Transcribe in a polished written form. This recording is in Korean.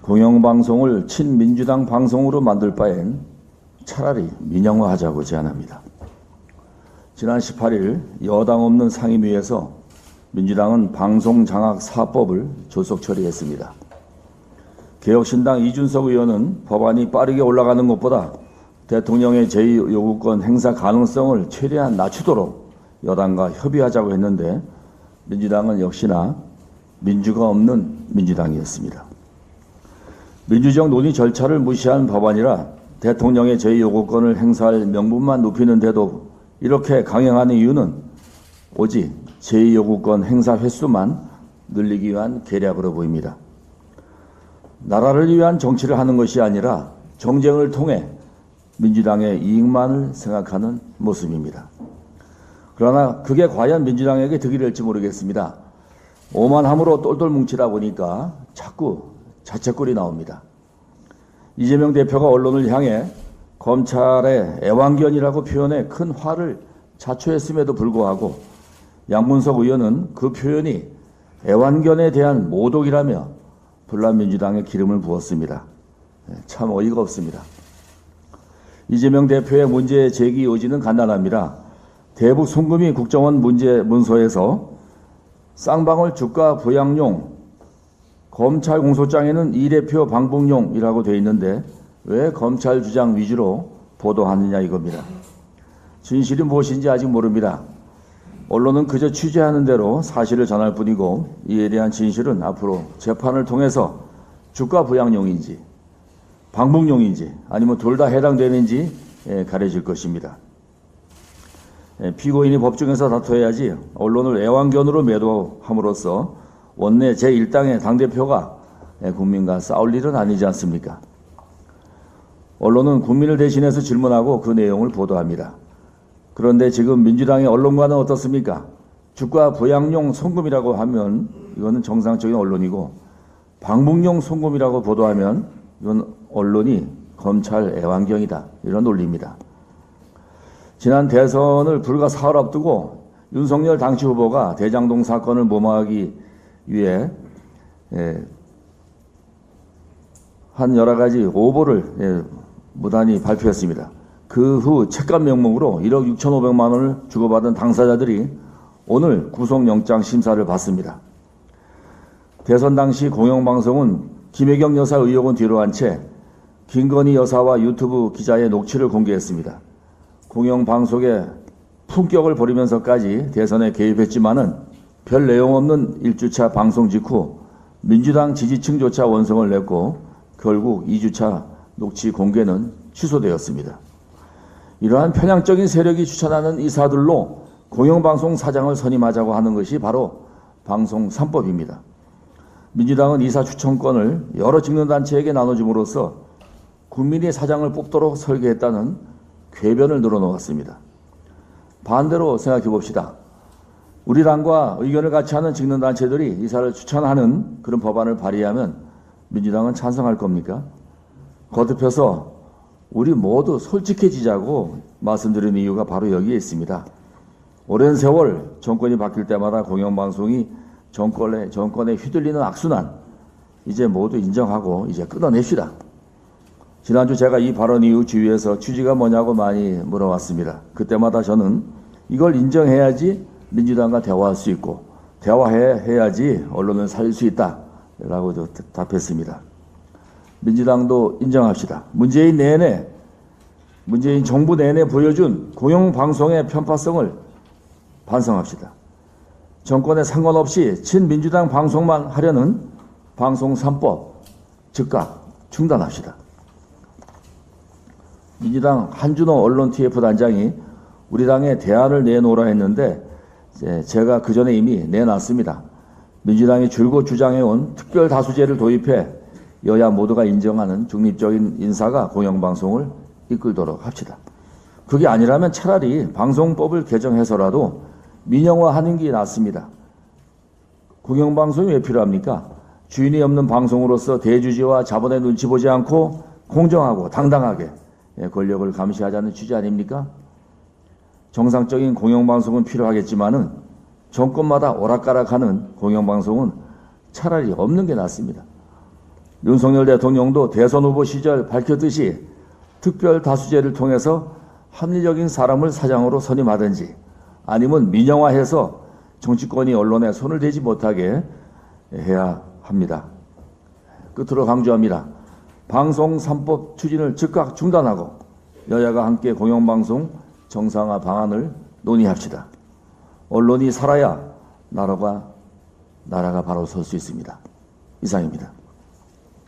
공영방송을 친민주당 방송으로 만들 바엔 차라리 민영화하자고 제안합니다. 지난 18일 여당 없는 상임위에서 민주당은 방송장악 4법을 졸속 처리했습니다. 개혁신당 이준석 의원은 법안이 빠르게 올라가는 것보다 대통령의 제2요구권 행사 가능성을 최대한 낮추도록 여당과 협의하자고 했는데 민주당은 역시나 민주가 없는 민주당이었습니다. 민주적 논의 절차를 무시한 법안이라 대통령의 제2요구권을 행사할 명분만 높이는데도 이렇게 강행하는 이유는 오직 제2요구권 행사 횟수만 늘리기 위한 계략으로 보입니다. 나라를 위한 정치를 하는 것이 아니라 정쟁을 통해 민주당의 이익만을 생각하는 모습입니다. 그러나 그게 과연 민주당에게 득이 될지 모르겠습니다. 오만함으로 똘똘 뭉치다 보니까 자꾸 자책골이 나옵니다. 이재명 대표가 언론을 향해 검찰의 애완견이라고 표현해 큰 화를 자초했음에도 불구하고 양문석 의원은 그 표현이 애완견에 대한 모독이라며 불란민주당에 기름을 부었습니다. 참 어이가 없습니다. 이재명 대표의 문제 제기 요지는 간단합니다. 대북 송금이 국정원 문서에서 쌍방울 주가 부양용, 검찰 공소장에는 이 대표 방북용이라고 되어 있는데 왜 검찰 주장 위주로 보도하느냐 이겁니다. 진실이 무엇인지 아직 모릅니다. 언론은 그저 취재하는 대로 사실을 전할 뿐이고 이에 대한 진실은 앞으로 재판을 통해서 주가 부양용인지 방북용인지 아니면 둘 다 해당되는지 가려질 것입니다. 피고인이 법정에서 다퉈야지 언론을 애완견으로 매도함으로써 원내 제1당의 당대표가 국민과 싸울 일은 아니지 않습니까? 언론은 국민을 대신해서 질문하고 그 내용을 보도합니다. 그런데 지금 민주당의 언론과는 어떻습니까? 주가 부양용 송금이라고 하면 이거는 정상적인 언론이고 방북용 송금이라고 보도하면 이건 언론이 검찰 애완견이다. 이런 논리입니다. 지난 대선을 불과 사흘 앞두고 윤석열 당시 후보가 대장동 사건을 무마하기 위해 한 여러 가지 오보를 무단히 발표했습니다. 그 후 책감 명목으로 1억 6,500만 원을 주고받은 당사자들이 오늘 구속영장 심사를 받습니다. 대선 당시 공영방송은 김혜경 여사 의혹은 뒤로 한 채 김건희 여사와 유튜브 기자의 녹취를 공개했습니다. 공영방송의 품격을 버리면서까지 대선에 개입했지만은 별 내용 없는 1주차 방송 직후 민주당 지지층조차 원성을 냈고 결국 2주차 녹취 공개는 취소되었습니다. 이러한 편향적인 세력이 추천하는 이사들로 공영방송 사장을 선임하자고 하는 것이 바로 방송 3법입니다. 민주당은 이사 추천권을 여러 직능단체에게 나눠줌으로써 국민이 사장을 뽑도록 설계했다는 궤변을 늘어놓았습니다. 반대로 생각해 봅시다. 우리 당과 의견을 같이 하는 직능단체들이 이사를 추천하는 그런 법안을 발의하면 민주당은 찬성할 겁니까? 거듭해서 우리 모두 솔직해지자고 말씀드리는 이유가 바로 여기에 있습니다. 오랜 세월 정권이 바뀔 때마다 공영방송이 정권에 휘둘리는 악순환 이제 모두 인정하고 이제 끊어냅시다. 지난주 제가 이 발언 이후 주위에서 취지가 뭐냐고 많이 물어왔습니다. 그때마다 저는 이걸 인정해야지 민주당과 대화할 수 있고 대화해야지 언론을 살릴 수 있다 라고 답했습니다. 민주당도 인정합시다. 문재인 정부 내내 보여준 공영방송의 편파성을 반성합시다. 정권에 상관없이 친민주당 방송만 하려는 방송 3법 즉각 중단합시다. 민주당 한준호 언론 TF 단장이 우리 당에 대안을 내놓으라 했는데 제가 그 전에 이미 내놨습니다. 민주당이 줄곧 주장해온 특별다수제를 도입해 여야 모두가 인정하는 중립적인 인사가 공영방송을 이끌도록 합시다. 그게 아니라면 차라리 방송법을 개정해서라도 민영화하는 게 낫습니다. 공영방송이 왜 필요합니까? 주인이 없는 방송으로서 대주주와 자본의 눈치 보지 않고 공정하고 당당하게 권력을 감시하자는 취지 아닙니까? 정상적인 공영방송은 필요하겠지만은 정권마다 오락가락하는 공영방송은 차라리 없는 게 낫습니다. 윤석열 대통령도 대선 후보 시절 밝혔듯이 특별 다수제를 통해서 합리적인 사람을 사장으로 선임하든지 아니면 민영화해서 정치권이 언론에 손을 대지 못하게 해야 합니다. 끝으로 강조합니다. 방송 3법 추진을 즉각 중단하고 여야가 함께 공영방송 정상화 방안을 논의합시다. 언론이 살아야 나라가 바로 설 수 있습니다. 이상입니다.